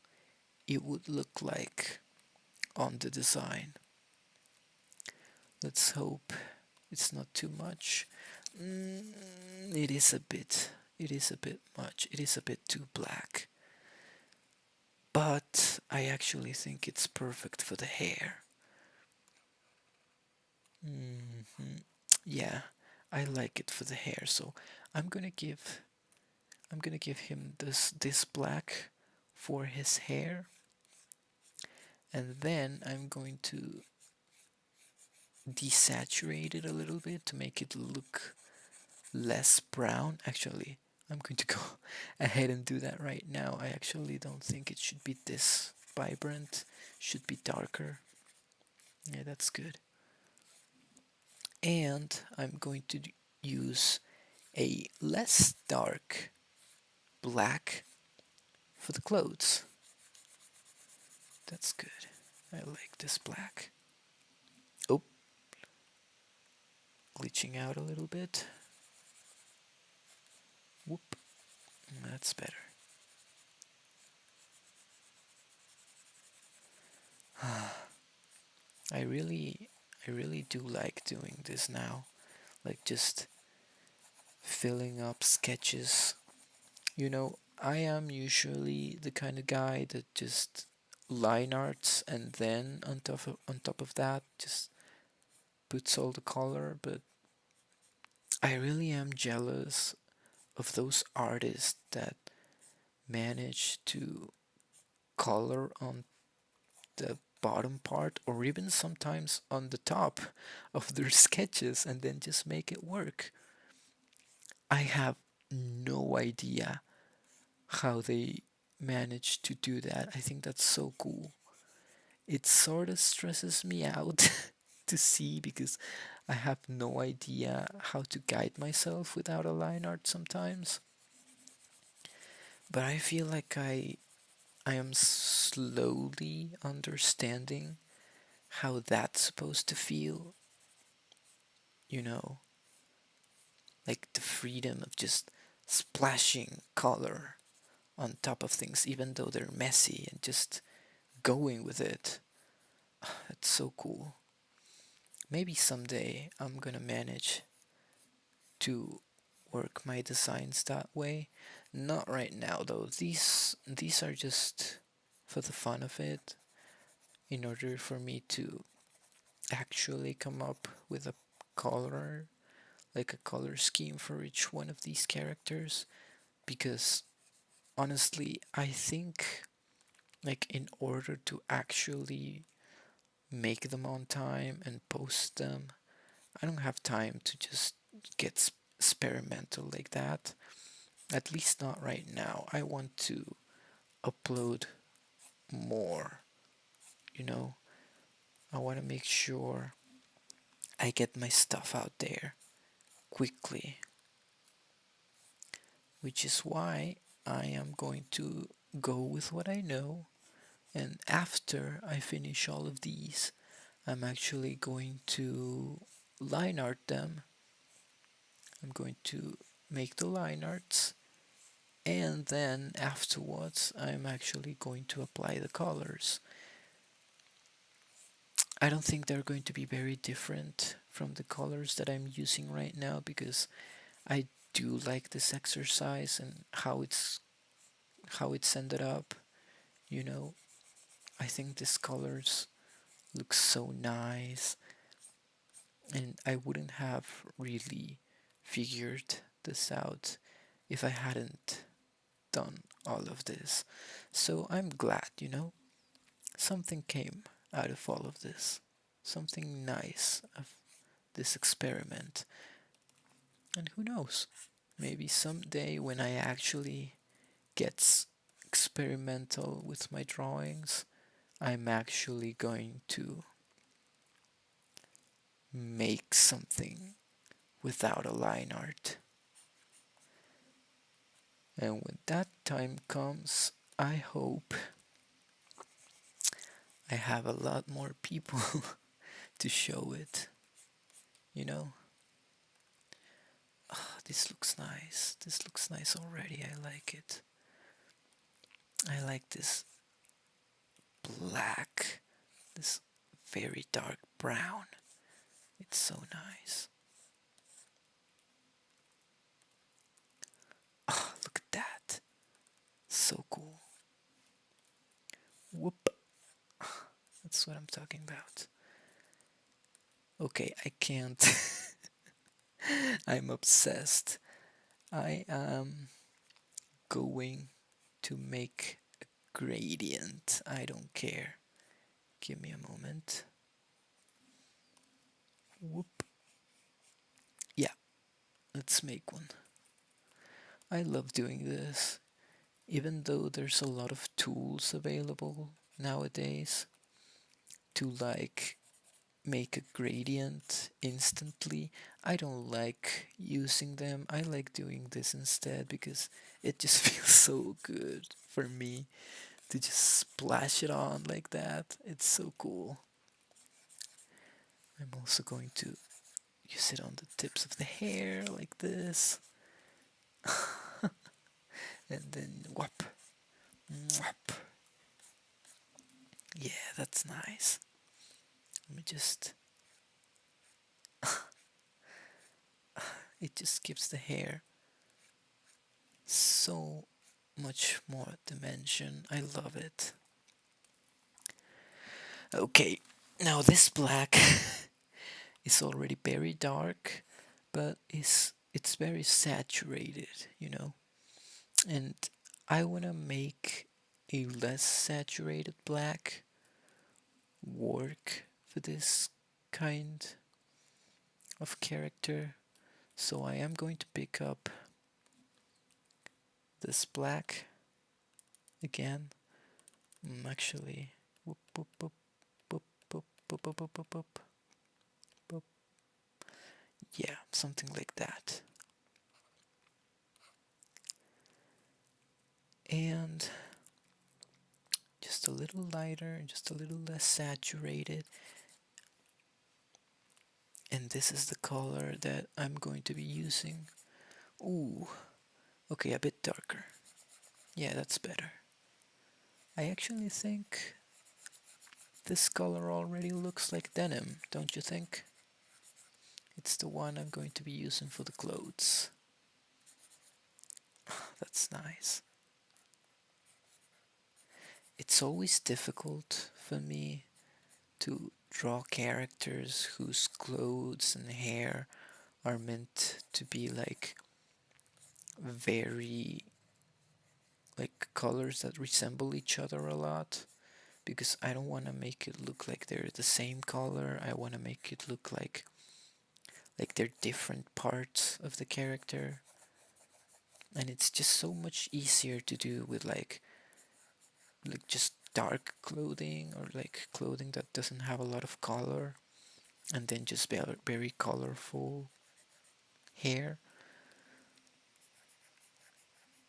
it would look like on the design. Let's hope it's not too much. It is a bit. It is a bit much. It is a bit too black. But I actually think it's perfect for the hair. hmm Yeah, I like it for the hair. So I'm gonna give I'm gonna give him this black for his hair, and then I'm going to desaturate it a little bit to make it look less brown. Actually, I'm going to go ahead and do that right now. I actually don't think it should be this vibrant, should be darker. Yeah, that's good. And I'm going to use a less dark black for the clothes. That's good. I like this black. Oh, glitching out a little bit. Whoop, that's better. I really, I really do like doing this now. Like just filling up sketches. I am usually the kind of guy that just line arts and then on top of that just puts all the color, but I really am jealous of those artists that manage to color on the bottom part or even sometimes on the top of their sketches and then just make it work. I have no idea how they manage to do that. I think that's so cool. It sort of stresses me out to see because I have no idea how to guide myself without a line art sometimes. But I feel like I am slowly understanding how that's supposed to feel, you know, like the freedom of just splashing color on top of things, even though they're messy, and just going with it. It's so cool. Maybe someday I'm gonna manage to work my designs that way. Not right now though. These are just for the fun of it, in order for me to actually come up with a color, like a color scheme for each one of these characters, because honestly, I think like in order to actually make them on time and post them, I don't have time to just get experimental like that. At least not right now. I want to upload more, you know. I want to make sure I get my stuff out there quickly, which is why I am going to go with what I know. And after I finish all of these, I'm actually going to line art them. I'm going to make the line arts, and then afterwards I'm actually going to apply the colors. I don't think they're going to be very different from the colors that I'm using right now, because I do like this exercise and how it's ended up, you know. I think these colors look so nice, and I wouldn't have really figured this out if I hadn't done all of this. So I'm glad, something came out of all of this. Something nice of this experiment. And who knows? Maybe someday when I actually get experimental with my drawings, I'm actually going to make something without a line art. And when that time comes, I hope I have a lot more people to show it. You know, this looks nice. This looks nice already. I like it. I like this black, this very dark brown. It's so nice. Oh, look at that. So cool. Whoop. That's what I'm talking about. Okay, I can't. I'm obsessed. I am going to make a gradient. I don't care. Give me a moment. Whoop. Yeah, let's make one. I love doing this, even though there's a lot of tools available nowadays to like make a gradient instantly. I don't like using them. I like doing this instead because it just feels so good for me to just splash it on like that. It's so cool. I'm also going to use it on the tips of the hair like this. And then whop, whop. Yeah, that's nice. Let me just. It just gives the hair so much more dimension. I love it. Okay, now this black is already very dark, but it's very saturated. And I wanna make a less saturated black work for this kind of character. So I am going to pick up this black again. Actually, whoop, whoop, whoop, whoop, whoop, whoop, whoop, whoop, whoop, whoop, whoop. Yeah, something like that. And just a little lighter, just a little less saturated. And this is the color that I'm going to be using Ooh, okay, a bit darker. Yeah, that's better. I actually think this color already looks like denim, don't you think? It's the one I'm going to be using for the clothes. That's nice. It's always difficult for me to draw characters whose clothes and hair are meant to be like very like colors that resemble each other a lot, because I don't want to make it look like they're the same color. I want to make it look like they're different parts of the character. And it's just so much easier to do with like just dark clothing, or like clothing that doesn't have a lot of color, and then just very colorful hair.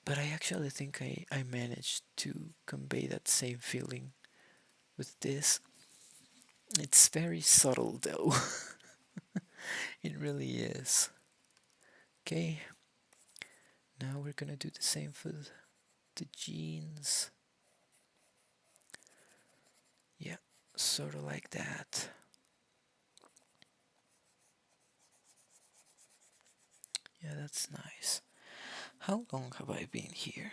But I actually think I managed to convey that same feeling with this. It's very subtle though. It really is. Okay, now we're gonna do the same for the jeans. Yeah, sort of like that. Yeah, that's nice. How long have I been here?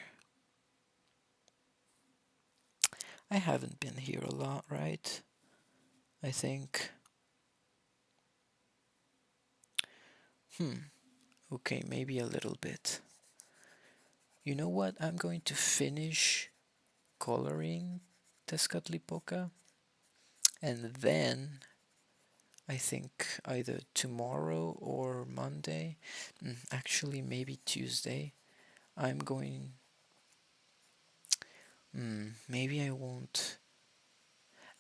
I haven't been here a lot, right? I think. Hmm, okay, maybe a little bit. You know what? I'm going to finish coloring Tezcatlipoca, and then I think either tomorrow or Monday, actually maybe Tuesday, I'm going. Maybe I won't.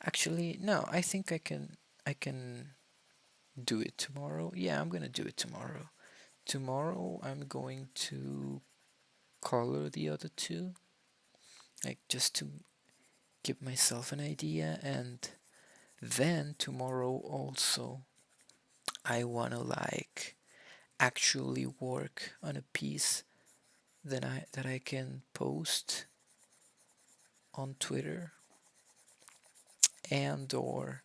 Actually, no. I think I can. I can do it tomorrow. Yeah, I'm gonna do it tomorrow. Tomorrow I'm going to color the other two, like just to give myself an idea, and then tomorrow also I wanna like actually work on a piece that I can post on Twitter and or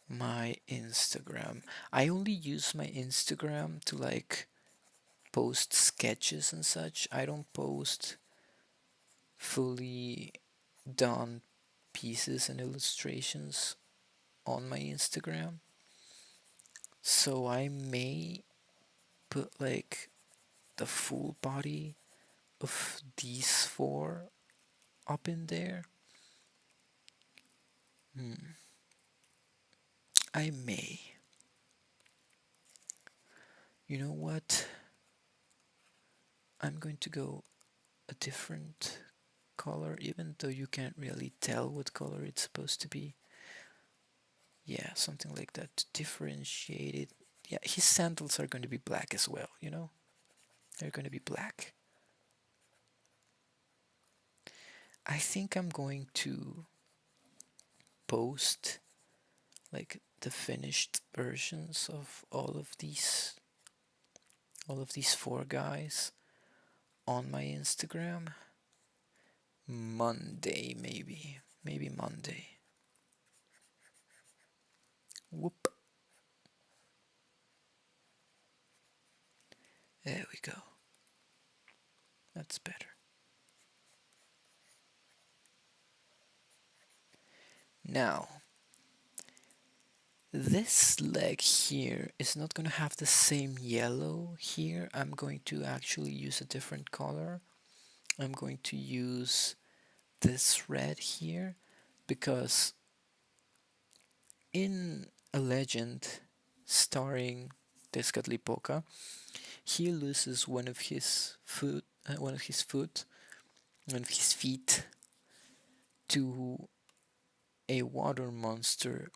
my Instagram. I only use my Instagram to like post sketches and such. I don't post fully done pieces and illustrations on my Instagram. So I may put like the full body of these four up in there. Hmm. I may. You know what? I'm going to go a different color, even though you can't really tell what color it's supposed to be. Yeah, something like that to differentiate it. Yeah, his sandals are going to be black as well, you know? They're going to be black. I think I'm going to post like the finished versions of all of these four guys on my Instagram. Monday, maybe Monday. Whoop. There we go. That's better. Now, this leg here is not going to have the same yellow here. I'm going to actually use a different color. I'm going to use this red here because in a legend starring Tezcatlipoca, he loses one of his feet to a water monster.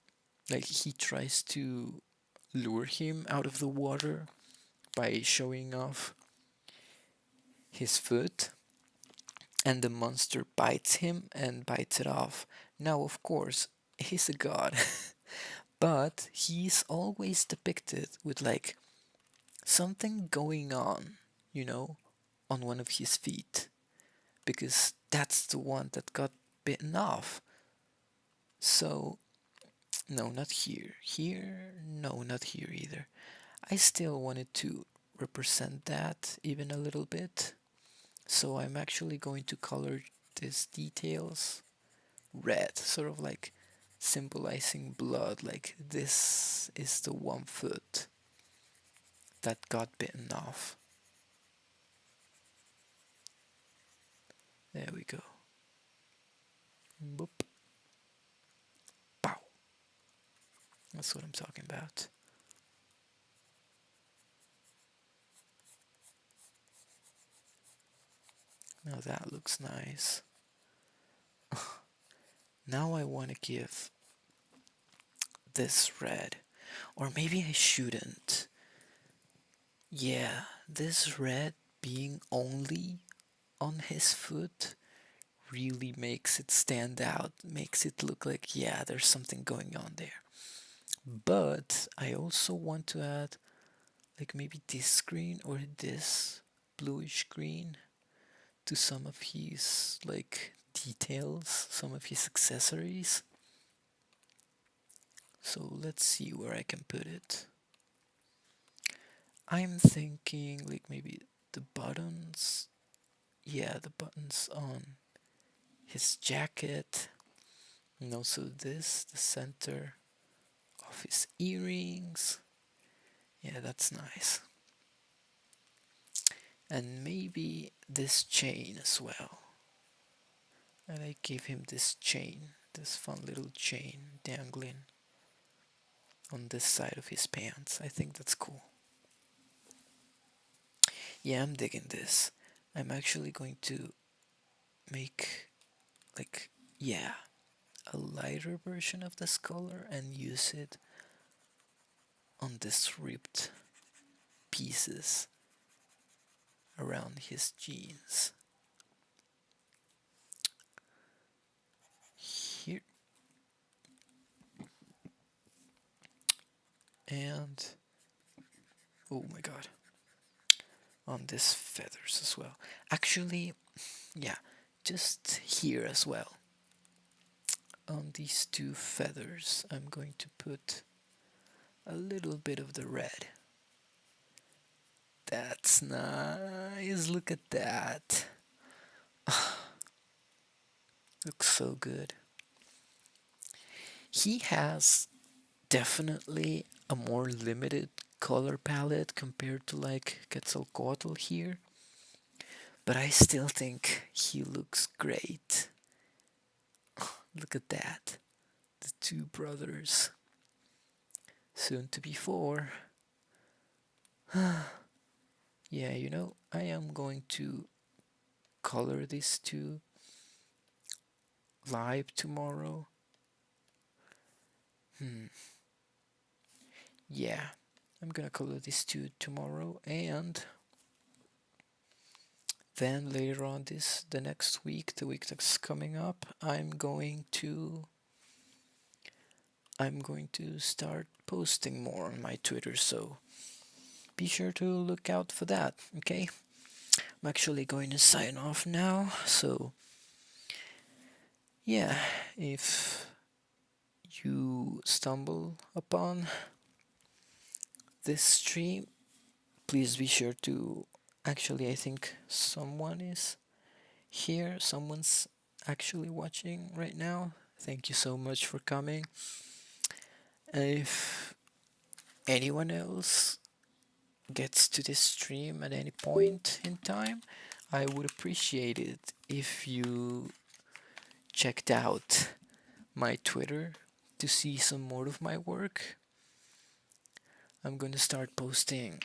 Like he tries to lure him out of the water by showing off his foot, and the monster bites him and bites it off. Now, of course, he's a god, but he's always depicted with like something going you know, on one of his feet, because that's the one that got bitten off. So, no, not here. Here, no, not here either. I still wanted to represent that even a little bit. So I'm actually going to color these details red, sort of like symbolizing blood, like this is the one foot that got bitten off. There we go. Boop. Pow. That's what I'm talking about. Now that looks nice. Now I want to give this red. Or maybe I shouldn't. Yeah, this red being only on his foot really makes it stand out, makes it look like, yeah, there's something going on there. But I also want to add like maybe this green or this bluish green to some of his like details, some of his accessories. So let's see where I can put it. I'm thinking like maybe the buttons. Yeah, the buttons on his jacket. And also this, the center of his earrings. Yeah, that's nice. And maybe this chain as well. And I give him this chain, this fun little chain dangling on this side of his pants. I think that's cool. Yeah, I'm digging this. I'm actually going to make like, yeah, a lighter version of this color and use it on this ripped pieces around his jeans. Here and oh my god, on this feathers as well. Actually, yeah, just here as well. On these two feathers, I'm going to put a little bit of the red. That's nice. Look at that. Looks so good. He has definitely a more limited color palette compared to like Quetzalcoatl here, but I still think he looks great. Look at that. The two brothers, soon to be four. Yeah, I am going to color these two live tomorrow. Yeah, I'm gonna color these two tomorrow, and then later on the next week, the week that's coming up, I'm going to start posting more on my Twitter, so be sure to look out for that, okay? I'm actually going to sign off now, so yeah, if you stumble upon this stream, please be sure to actually, I think someone is here, someone's actually watching right now. Thank you so much for coming. And if anyone else gets to this stream at any point in time, I would appreciate it if you checked out my Twitter to see some more of my work. I'm going to start posting.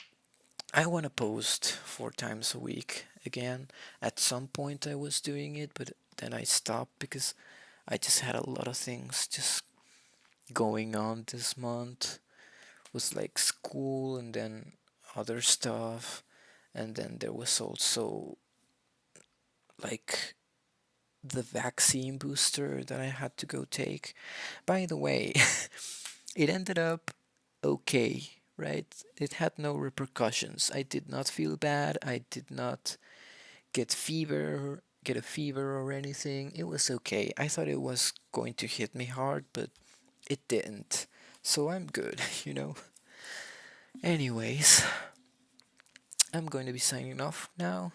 I want to post 4 times a week again. At some point, I was doing it, but then I stopped because I just had a lot of things just going on this month. It was like school and then other stuff, and then there was also like the vaccine booster that I had to go take. By the way, it ended up okay, right? It had no repercussions. I did not feel bad. I did not get a fever or anything. It was okay. I thought it was going to hit me hard, but it didn't. So I'm good, you know. Anyways, I'm going to be signing off now.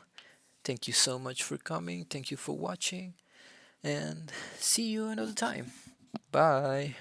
Thank you so much for coming. Thank you for watching. And see you another time. Bye.